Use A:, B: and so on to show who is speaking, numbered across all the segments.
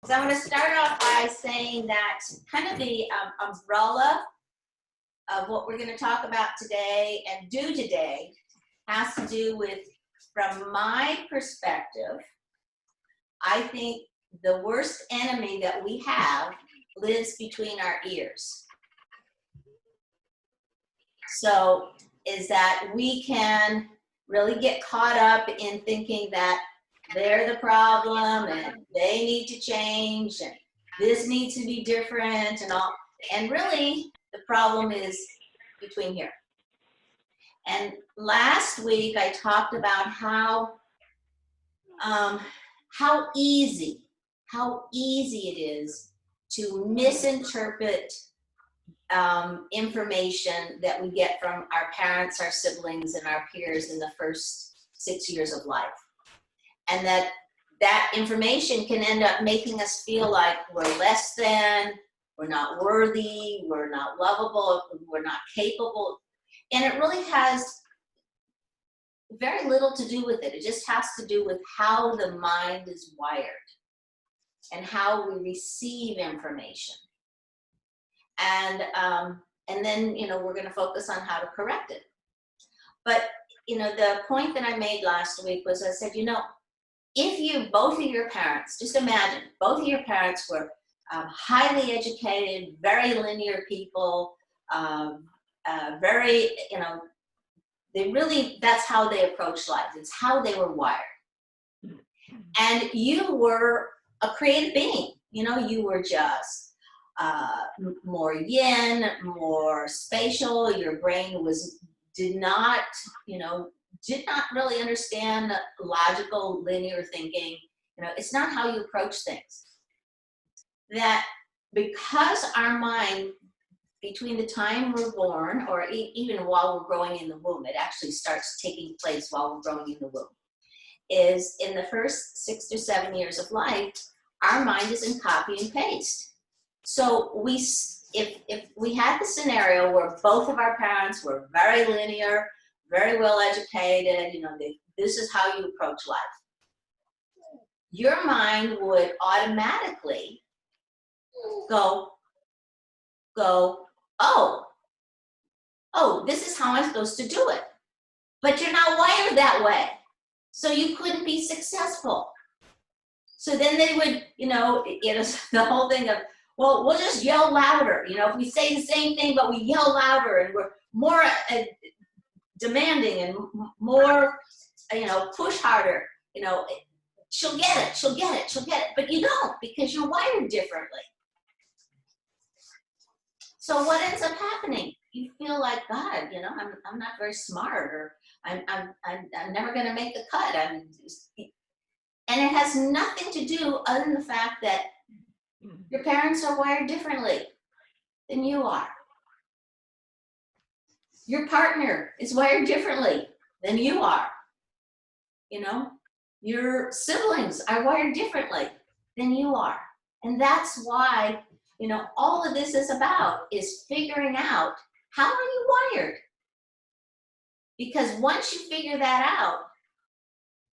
A: So I'm going to start off by saying that kind of the umbrella of what we're going to talk about today and do today has to do with, from my perspective, I think the worst enemy that we have lives between our ears. So is that we can really get caught up in thinking that they're the problem and they need to change and this needs to be different and all. And really the problem is between here. And last week I talked about how easy it is to misinterpret information that we get from our parents, our siblings, and our peers in the first 6 years of life. And that information can end up making us feel like we're less than, we're not worthy, we're not lovable, we're not capable. And it really has very little to do with it. It just has to do with how the mind is wired and how we receive information. And then, you know, we're going to focus on how to correct it. But, you know, the point that I made last week was I said, you know, if both of your parents, just imagine, both of your parents were highly educated, very linear people, very, you know, they really, that's how they approach life. It's how they were wired. And you were a creative being. You know, you were just more yin, more spatial. Your brain did not really understand logical, linear thinking. You know, it's not how you approach things. That because our mind, between the time we're born, or even while we're growing in the womb, it actually starts taking place while we're growing in the womb, is in the first 6 to 7 years of life, our mind is in copy and paste. So if we had the scenario where both of our parents were very linear, very well educated, you know, this is how you approach life, your mind would automatically go, oh, this is how I'm supposed to do it. But you're not wired that way. So you couldn't be successful. So then they would, you know, the whole thing of, well, we'll just yell louder. You know, if we say the same thing, but we yell louder and we're more demanding and more, you know, push harder, you know, she'll get it, she'll get it, she'll get it. But you don't, because you're wired differently. So what ends up happening? You feel like, God, you know, I'm not very smart, or I'm never going to make the cut. And it has nothing to do other than the fact that your parents are wired differently than you are. Your partner is wired differently than you are. You know, your siblings are wired differently than you are. And that's why, you know, all of this is about, is figuring out, how are you wired? Because once you figure that out,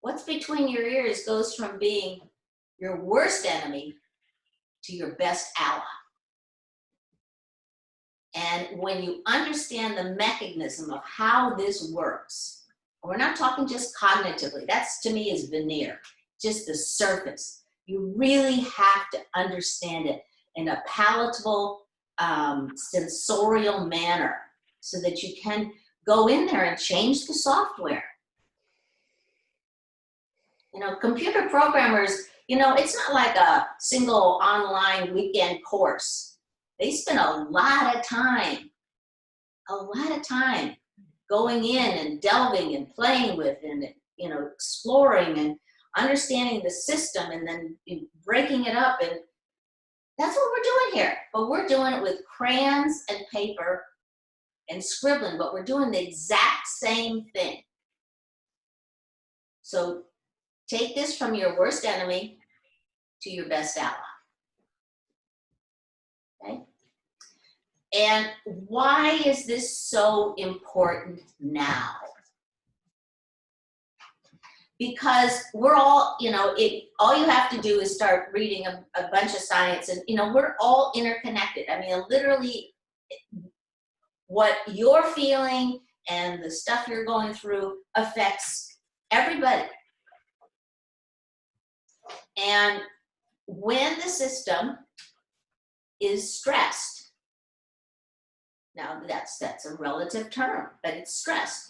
A: what's between your ears goes from being your worst enemy to your best ally. And when you understand the mechanism of how this works, we're not talking just cognitively, that's to me is veneer, just the surface. You really have to understand it in a palatable, sensorial manner so that you can go in there and change the software. You know, computer programmers, you know, it's not like a single online weekend course. They spend a lot of time going in and delving and playing with and, you know, exploring and understanding the system and then breaking it up. And that's what we're doing here. But we're doing it with crayons and paper and scribbling, but we're doing the exact same thing. So take this from your worst enemy to your best ally. Okay? And why is this so important now? because we're all, all you have to do is start reading a bunch of science, and, we're all interconnected. I mean, literally, what you're feeling and the stuff you're going through affects everybody. And when the system is stressed, now that's a relative term, but it's stressed,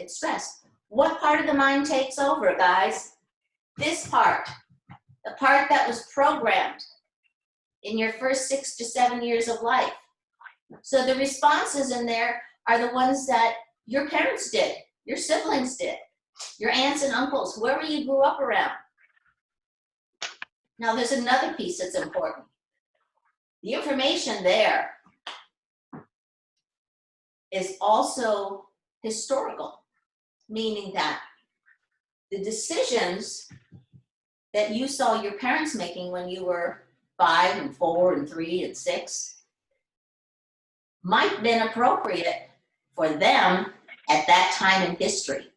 A: What part of the mind takes over, guys? This part, the part that was programmed in your first 6 to 7 years of life. So the responses in there are the ones that your parents did, your siblings did, your aunts and uncles, whoever you grew up around. Now there's another piece that's important. The information there is also historical, meaning that the decisions that you saw your parents making when you were 5 and 4 and 3 and 6 might have been appropriate for them at that time in history.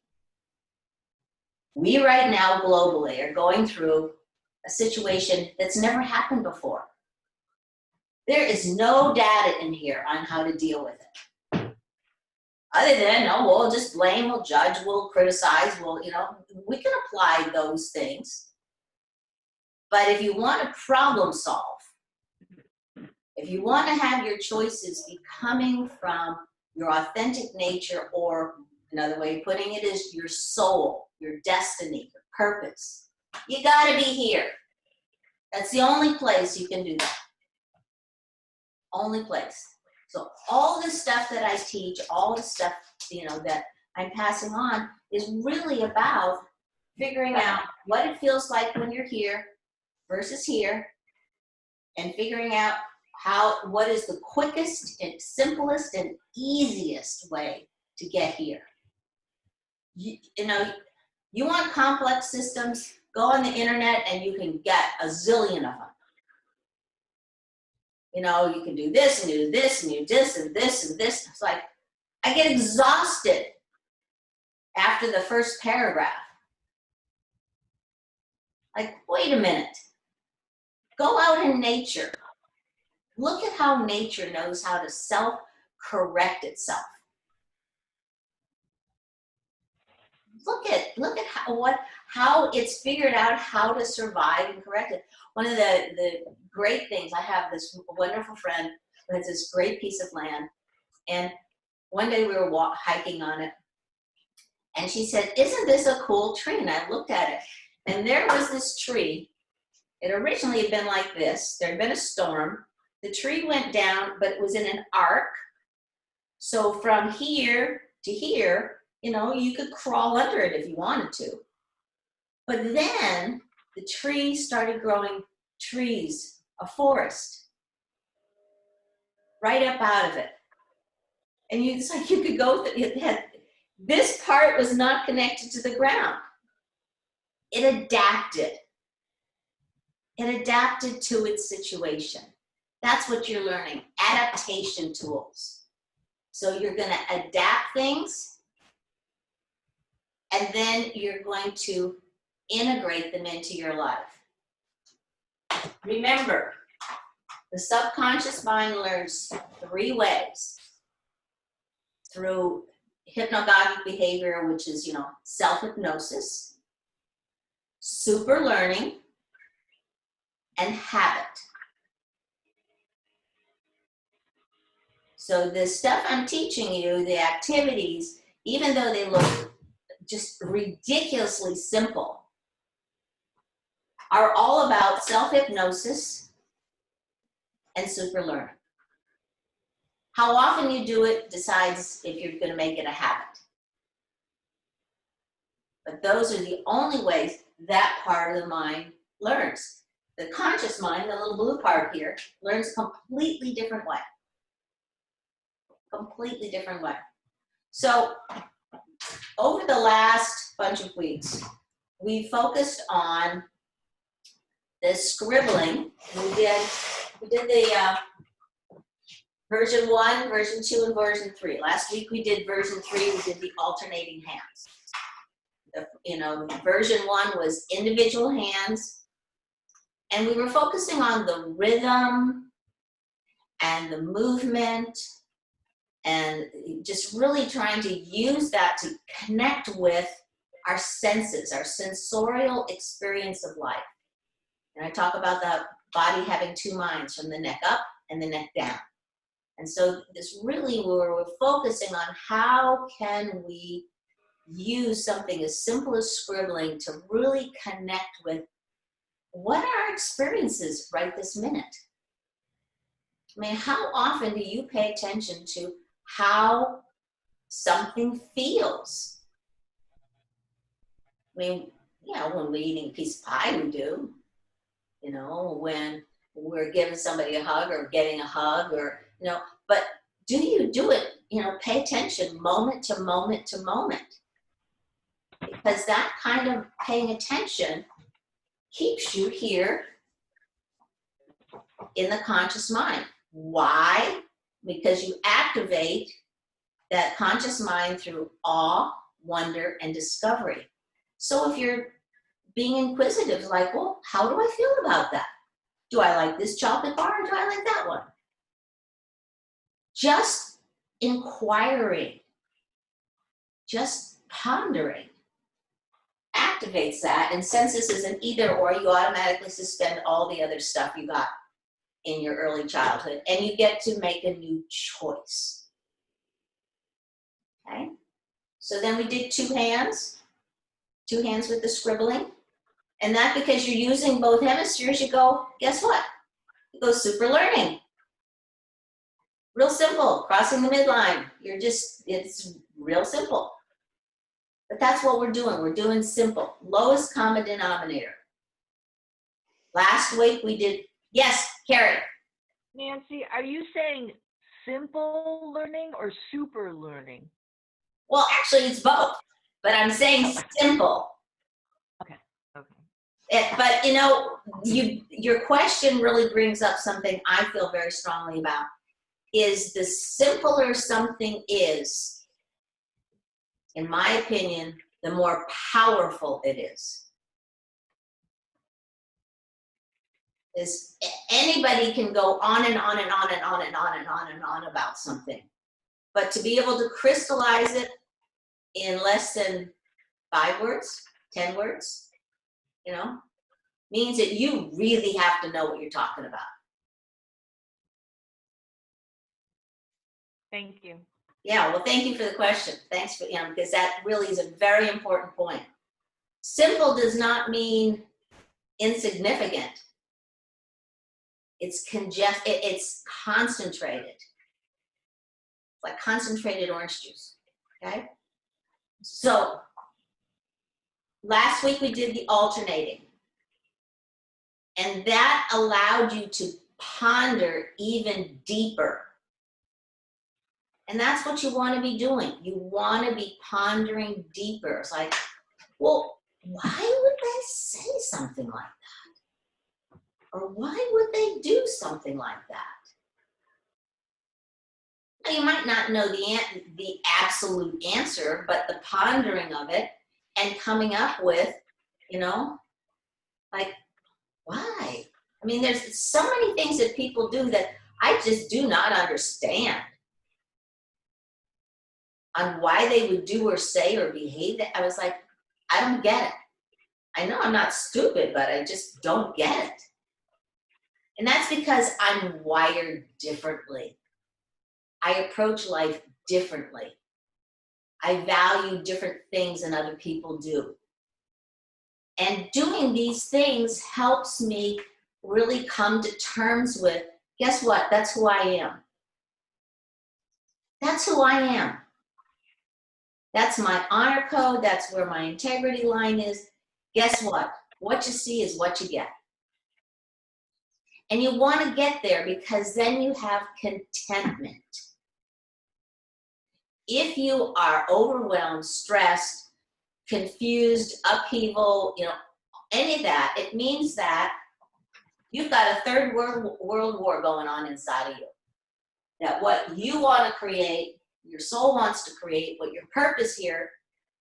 A: We right now globally are going through a situation that's never happened before. There is no data in here on how to deal with it. Other than, we'll just blame, we'll judge, we'll criticize, we can apply those things. But if you want to problem solve, if you want to have your choices be coming from your authentic nature, or another way of putting it is your soul, your destiny, your purpose, you got to be here. That's the only place you can do that. Only place. So all the stuff that I teach, all the stuff, that I'm passing on is really about figuring out what it feels like when you're here versus here, and figuring out what is the quickest and simplest and easiest way to get here. You want complex systems, go on the internet and you can get a zillion of them. You can do this and do this and do this and this and this. It's like, I get exhausted after the first paragraph. Like, wait a minute. Go out in nature. Look at how nature knows how to self-correct itself. Look at how it's figured out how to survive and correct it. One of the great things, I have this wonderful friend who has this great piece of land, and one day we were hiking on it, and she said, "Isn't this a cool tree?" And I looked at it, and there was this tree. It originally had been like this. There had been a storm. The tree went down, but it was in an arc. So from here to here, you could crawl under it if you wanted to. But then the tree started growing trees, a forest, right up out of it. And it's like you could go, this part was not connected to the ground. It adapted. It adapted to its situation. That's what you're learning, adaptation tools. So you're going to adapt things, and then you're going to integrate them into your life. Remember, the subconscious mind learns 3 ways. Through hypnagogic behavior, which is, self-hypnosis, super learning, and habit. So the stuff I'm teaching you, the activities, even though they look just ridiculously simple, are all about self-hypnosis and super learning. How often you do it decides if you're going to make it a habit. But those are the only ways that part of the mind learns. The conscious mind, the little blue part here, learns a completely different way. Completely different way. So over the last bunch of weeks, we focused on the scribbling. We did the version 1, version 2, and version 3. Last week we did version 3, we did the alternating hands. You know, version 1 was individual hands, and we were focusing on the rhythm and the movement, and just really trying to use that to connect with our senses, our sensorial experience of life. And I talk about the body having 2 minds, from the neck up and the neck down. And so this really, we're focusing on how can we use something as simple as scribbling to really connect with what are our experiences right this minute. I mean, how often do you pay attention to how something feels? I mean, you know, when we're eating a piece of pie, we do. You know, when we're giving somebody a hug or getting a hug, or, you know, but do you do it, you know, pay attention moment to moment to moment? Because that kind of paying attention keeps you here in the conscious mind. Why? Because you activate that conscious mind through awe, wonder, and discovery. So if you're being inquisitive, like, well, how do I feel about that? Do I like this chocolate bar, or do I like that one? Just inquiring, just pondering activates that. And since this is an either or, you automatically suspend all the other stuff you got in your early childhood, and you get to make a new choice. Okay? So then we did 2 hands with the scribbling. And that, because you're using both hemispheres, you go, guess what? You go super learning. Real simple, crossing the midline. It's real simple. But that's what we're doing. We're doing simple, lowest common denominator. Last week we did, yes, Carrie.
B: Nancy, are you saying simple learning or super learning?
A: Well, actually it's both, but I'm saying simple.
B: Okay.
A: But you know, your question really brings up something I feel very strongly about, is the simpler something is, in my opinion, the more powerful it is. Anybody can go on and on and on and on and on and on and on about something, but to be able to crystallize it in less than 5 words, 10 words, you know, means that you really have to know what you're talking about.
B: Thank you.
A: Yeah, well, thank you for the question. Thanks for, you know, because that really is a very important point. Simple does not mean insignificant. It's it's concentrated. It's like concentrated orange juice, okay? So last week we did the alternating, and that allowed you to ponder even deeper. And that's what you want to be doing. You want to be pondering deeper. It's like, well, why would they say something like that? Or why would they do something like that? Now, you might not know the absolute answer, but the pondering of it and coming up with, you know, like, why? I mean, there's so many things that people do that I just do not understand on why they would do or say or behave that. I was like, I don't get it. I know I'm not stupid, but I just don't get it. And that's because I'm wired differently. I approach life differently. I value different things than other people do. And doing these things helps me really come to terms with, guess what? That's who I am. That's who I am. That's my honor code. That's where my integrity line is. Guess what? What you see is what you get. And you want to get there because then you have contentment. If you are overwhelmed, stressed, confused, upheaval, you know, any of that, it means that you've got a third world war going on inside of you. That what you want to create, your soul wants to create, what your purpose here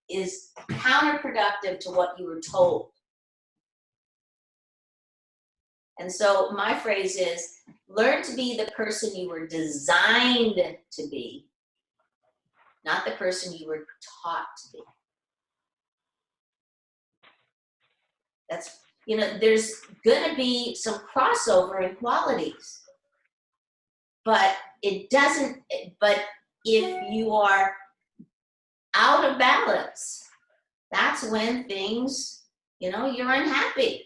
A: is counterproductive to what you were told. And so my phrase is, learn to be the person you were designed to be, not the person you were taught to be. That's, you know, there's gonna be some crossover in qualities, but it doesn't, but if you are out of balance, that's when things, you know, you're unhappy.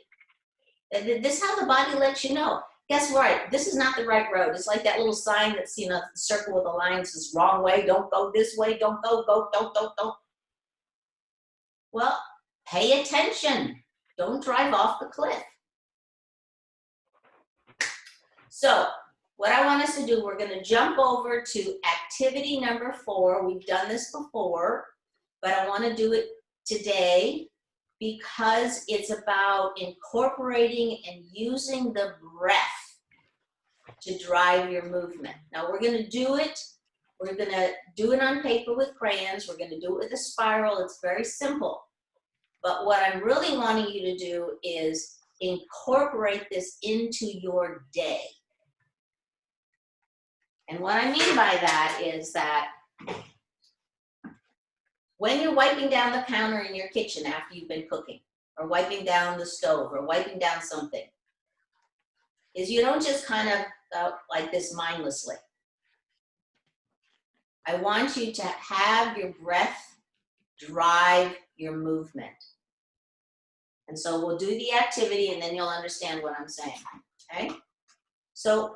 A: This is how the body lets you know. Guess what? This is not the right road. It's like that little sign that's, you know, the circle with the line says wrong way, don't go this way, don't go, don't. Well, pay attention. Don't drive off the cliff. So what I want us to do, we're going to jump over to activity number 4. We've done this before, but I want to do it today because it's about incorporating and using the breath to drive your movement. Now we're going to do it. We're going to do it on paper with crayons. We're going to do it with a spiral. It's very simple. But what I'm really wanting you to do is incorporate this into your day. And what I mean by that is that when you're wiping down the counter in your kitchen after you've been cooking, or wiping down the stove, or wiping down something, is you don't just kind of go like this mindlessly. I want you to have your breath drive your movement. And so we'll do the activity and then you'll understand what I'm saying, okay? So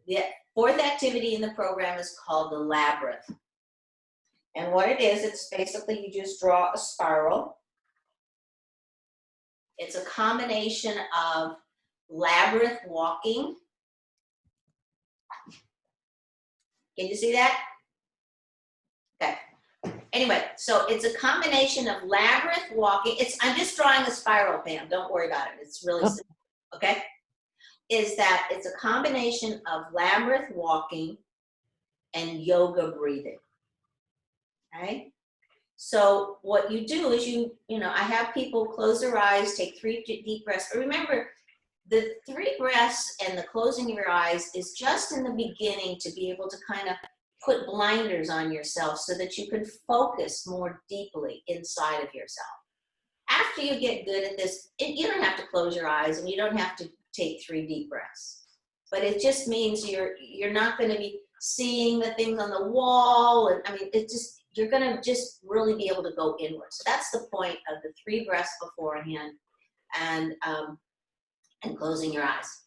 A: the 4th activity in the program is called the labyrinth. And what it is, it's basically you just draw a spiral. It's a combination of labyrinth walking. Can you see that? Okay. Anyway, so it's a combination of labyrinth walking. I'm just drawing a spiral, Pam. Don't worry about it. It's really simple. Okay? Is that it's a combination of labyrinth walking and yoga breathing. Okay? So what you do is you know, I have people close their eyes, take 3 deep breaths. But remember, the 3 breaths and the closing of your eyes is just in the beginning to be able to kind of put blinders on yourself so that you can focus more deeply inside of yourself. After you get good at this, you don't have to close your eyes and you don't have to take 3 deep breaths. But it just means you're not going to be seeing the things on the wall. And I mean, you're going to just really be able to go inward. So that's the point of the 3 breaths beforehand and closing your eyes.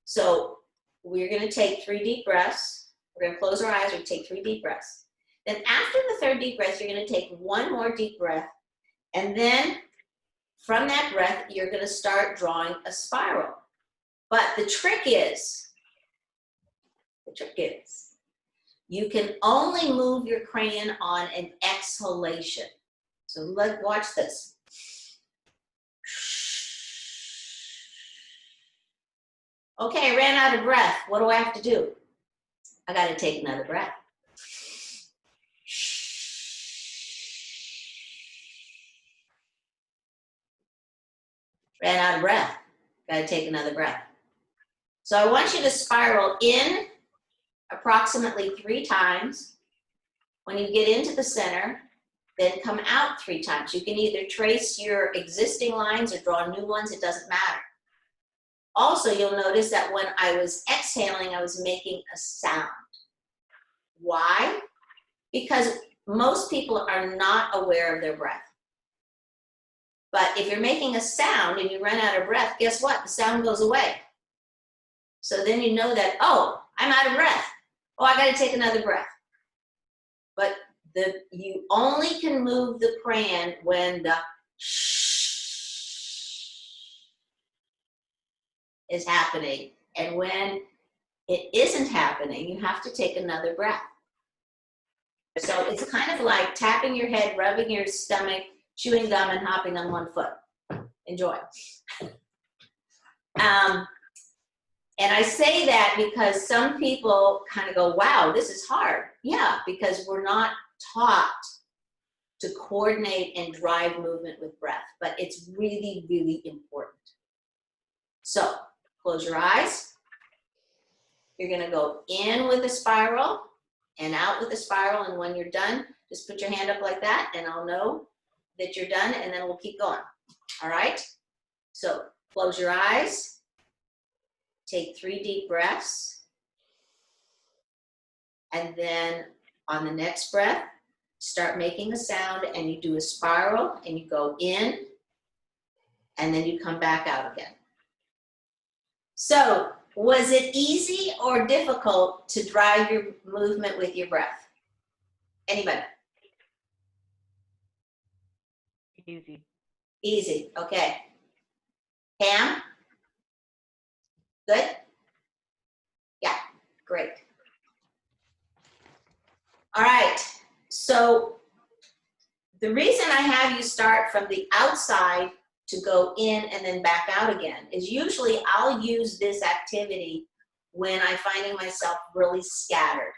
A: So we're going to take 3 deep breaths. We're going to close our eyes. We're going to take 3 deep breaths. Then after the 3rd deep breath, you're going to take 1 more deep breath. And then from that breath, you're going to start drawing a spiral. But the trick is, you can only move your crayon on an exhalation. So let's watch this. Okay, I ran out of breath. What do I have to do? I got to take another breath. Ran out of breath. Got to take another breath. So I want you to spiral in approximately 3 times. When you get into the center, then come out 3 times. You can either trace your existing lines or draw new ones. It doesn't matter. Also, you'll notice that when I was exhaling, I was making a sound. Why? Because most people are not aware of their breath. But if you're making a sound and you run out of breath, guess what? The sound goes away. So then you know that, oh, I'm out of breath. Oh, I got to take another breath. But you only can move the crayon when the is happening. And when it isn't happening, you have to take another breath. So it's kind of like tapping your head, rubbing your stomach, chewing gum, and hopping on 1 foot. Enjoy. And I say that because some people kind of go, wow, this is hard. Yeah, because we're not taught to coordinate and drive movement with breath, but it's really, really important. So close your eyes. You're gonna go in with a spiral and out with a spiral, and when you're done, just put your hand up like that and I'll know that you're done, and then we'll keep going. All right? So close your eyes. Take 3 deep breaths. And then on the next breath, start making a sound and you do a spiral and you go in and then you come back out again. So, was it easy or difficult to drive your movement with your breath? Anybody?
B: Easy.
A: Easy, okay. Pam? Good? Yeah, great. All right, so the reason I have you start from the outside to go in and then back out again is usually I'll use this activity when I'm finding myself really scattered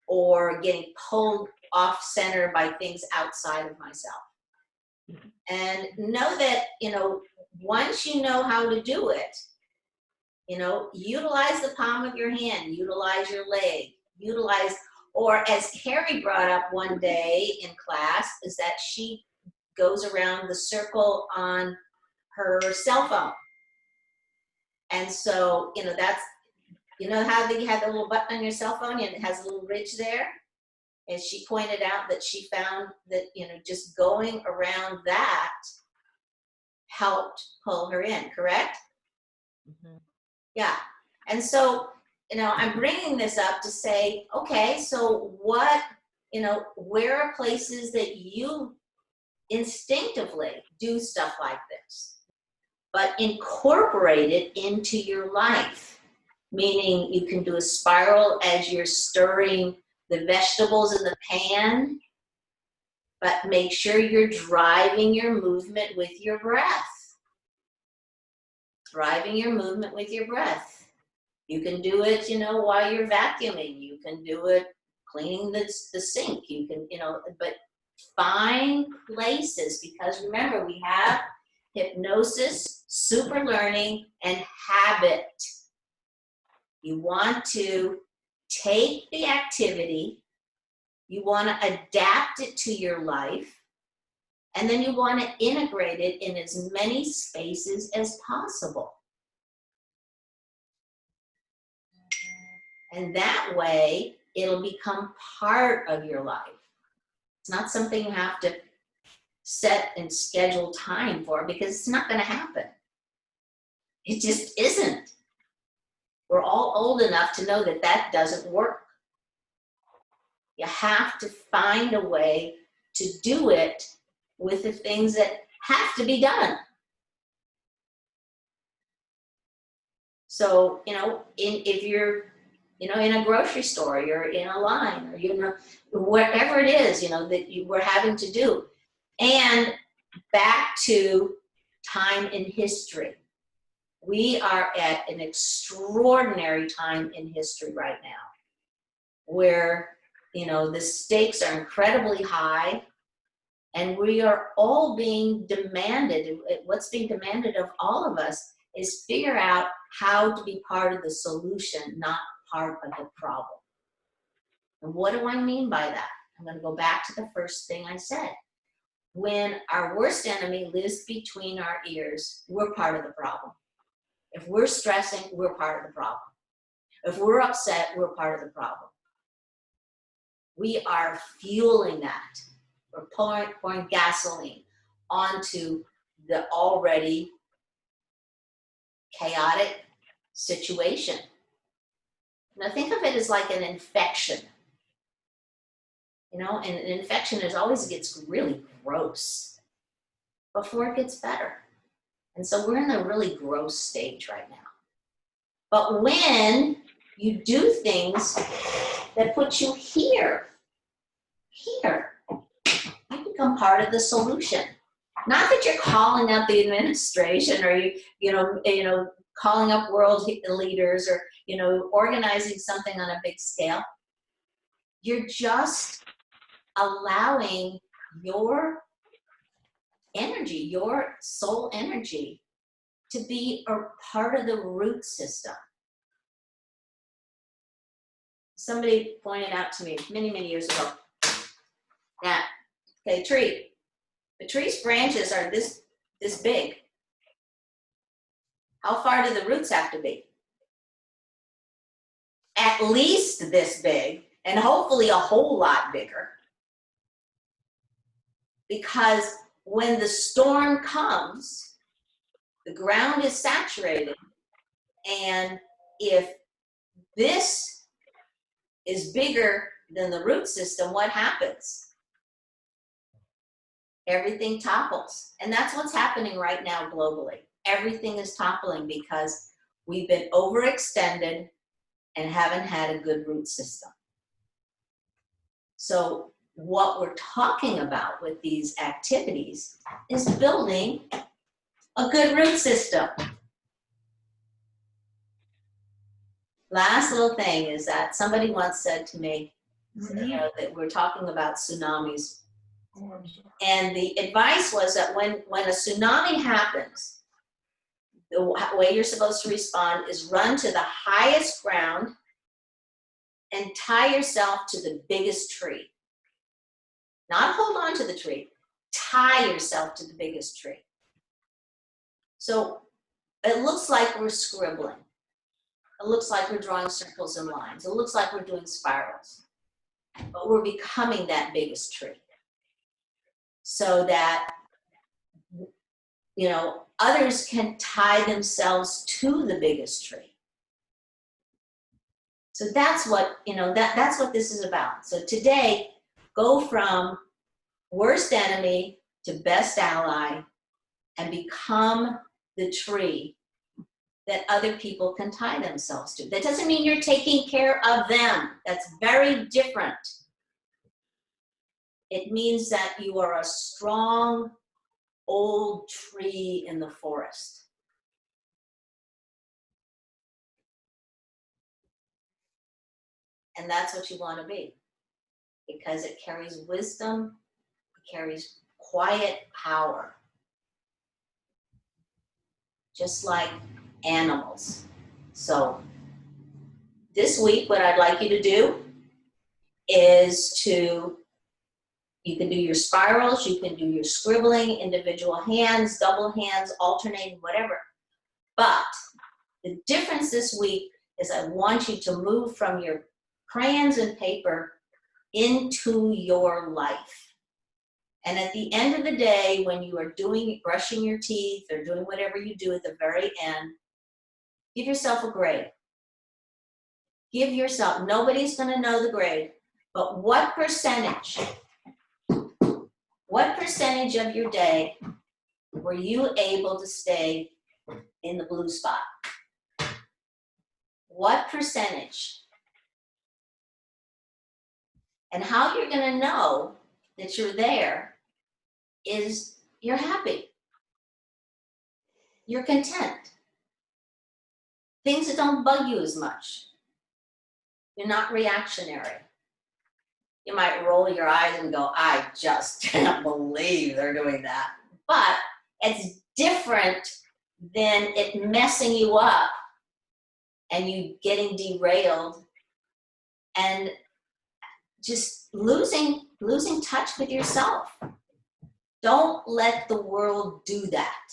A: or getting pulled off center by things outside of myself. And know that, once you know how to do it, utilize the palm of your hand, utilize your leg, or as Carrie brought up one day in class, is that she goes around the circle on her cell phone. And so, that's, how you have the little button on your cell phone and it has a little ridge there? And she pointed out that she found that, just going around that helped pull her in, correct?
B: Mm-hmm.
A: Yeah. And so, I'm bringing this up to say, okay, so what, where are places that you instinctively do stuff like this, but incorporate it into your life? Meaning you can do a spiral as you're stirring the vegetables in the pan, but make sure you're driving your movement with your breath. Driving your movement with your breath. You can do it, while you're vacuuming. You can do it cleaning the sink. You can, but find places, because remember, we have hypnosis, super learning, and habit. You want to take the activity, you want to adapt it to your life, and then you want to integrate it in as many spaces as possible. And that way, it'll become part of your life. It's not something you have to set and schedule time for, because it's not going to happen. It just isn't. We're all old enough to know that that doesn't work. You have to find a way to do it with the things that have to be done. So, if you're, in a grocery store, you're in a line, or, wherever it is, that you were having to do. And back to time in history. We are at an extraordinary time in history right now, where, the stakes are incredibly high, and we are all being demanded. What's being demanded of all of us is figure out how to be part of the solution, not part of the problem. And what do I mean by that? I'm going to go back to the first thing I said. When our worst enemy lives between our ears, we're part of the problem. If we're stressing, we're part of the problem. If we're upset, we're part of the problem. We are fueling that. We're pouring gasoline onto the already chaotic situation. Now think of it as like an infection. And an infection gets really gross before it gets better. And so we're in a really gross stage right now. But when you do things that put you here, you become part of the solution. Not that you're calling up the administration, or calling up world leaders, or organizing something on a big scale. You're just allowing your energy, your soul energy, to be a part of the root system. Somebody pointed out to me many, many years ago that, okay, the tree's branches are this big. How far do the roots have to be? At least this big, and hopefully a whole lot bigger. Because when the storm comes, the ground is saturated, and if this is bigger than the root system, what happens? Everything topples. And that's what's happening right now globally. Everything is toppling because we've been overextended and haven't had a good root system. So what we're talking about with these activities is building a good root system. Last little thing is that somebody once said to me, you know, that we're talking about tsunamis. And the advice was that when a tsunami happens, the way you're supposed to respond is run to the highest ground and tie yourself to the biggest tree. Not hold on to the tree, tie yourself to the biggest tree. So it looks like we're scribbling. It looks like we're drawing circles and lines. It looks like we're doing spirals. But we're becoming that biggest tree. So that, you know, others can tie themselves to the biggest tree. So that's what, you know, that's what this is about. So today, go from worst enemy to best ally and become the tree that other people can tie themselves to. That doesn't mean you're taking care of them. That's very different. It means that you are a strong, old tree in the forest. And that's what you want to be, because it carries wisdom, it carries quiet power, just like animals. So this week, what I'd like you to do is you can do your spirals, you can do your scribbling, individual hands, double hands, alternating, whatever. But the difference this week is I want you to move from your crayons and paper into your life. And at the end of the day, when you are brushing your teeth or doing whatever you do at the very end, give yourself a grade. Give yourself, nobody's gonna know the grade, but what percentage of your day were you able to stay in the blue spot? What percentage? And how you're gonna know that you're there is you're happy. You're content. Things that don't bug you as much. You're not reactionary. You might roll your eyes and go, I just can't believe they're doing that. But it's different than it messing you up and you getting derailed and just losing touch with yourself. Don't let the world do that.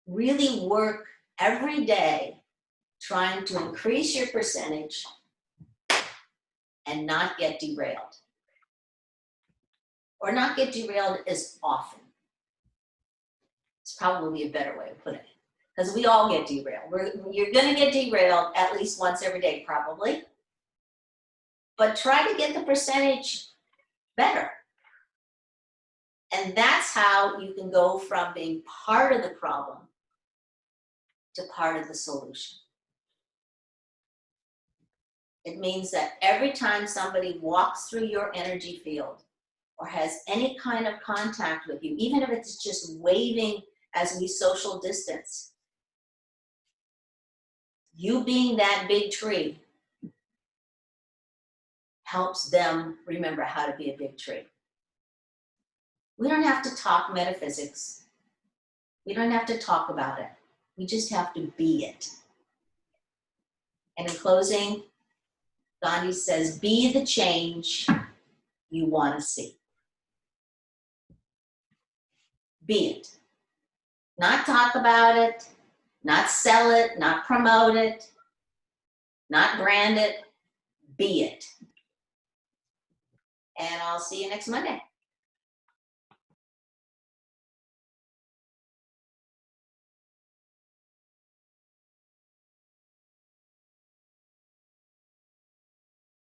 A: Really work every day trying to increase your percentage and not get derailed. Or not get derailed as often. It's probably a better way of putting it. Because we all get derailed. You're gonna get derailed at least once every day, probably. But try to get the percentage better. And that's how you can go from being part of the problem to part of the solution. It means that every time somebody walks through your energy field or has any kind of contact with you, even if it's just waving as we social distance, you being that big tree helps them remember how to be a big tree. We don't have to talk metaphysics. We don't have to talk about it. We just have to be it. And in closing, Gandhi says, be the change you want to see. Be it. Not talk about it, not sell it, not promote it, not brand it. Be it. And I'll see you next Monday.